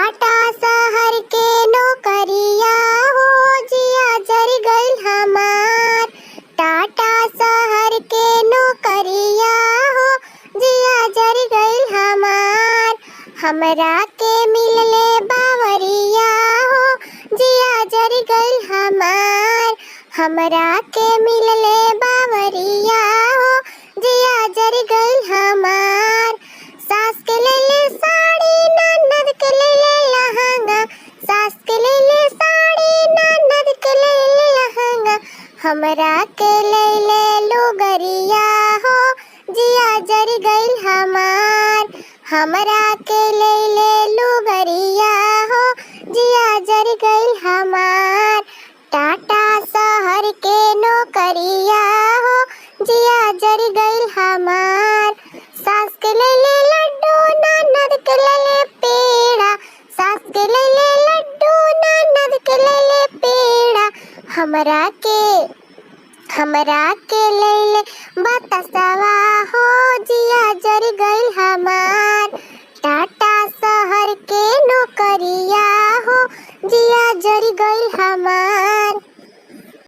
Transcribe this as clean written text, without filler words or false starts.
टाटा शहर के नौकरिया हो जिया जर गइल हमार। टाटा शहर के नौकरिया हो जिया जर गइल हमार। हमरा के मिलले बावरिया हो जिया जर गइल हमार। हमरा के मिलले बावरिया हो जिया जर गइल हमार। सास के लेले साड़ी ननद के लेले लहंगा। सास के लेले साड़ी ननद के लेले लहंगा। हमरा के लेले लुगरिया हो जिया जर गइल हमार। हमरा के लेले लुगरिया हो जिया जर गइल हमार। टाटा शहर के नौकरिया हो जिया जर गइल हमार। सास के लेले लड्डू ननद के लेले पेड़ा। सास के लेले लड्डू ननद के लेले पेड़ा। हमरा के लेले बतासवा हो जिया जर गइल हमार।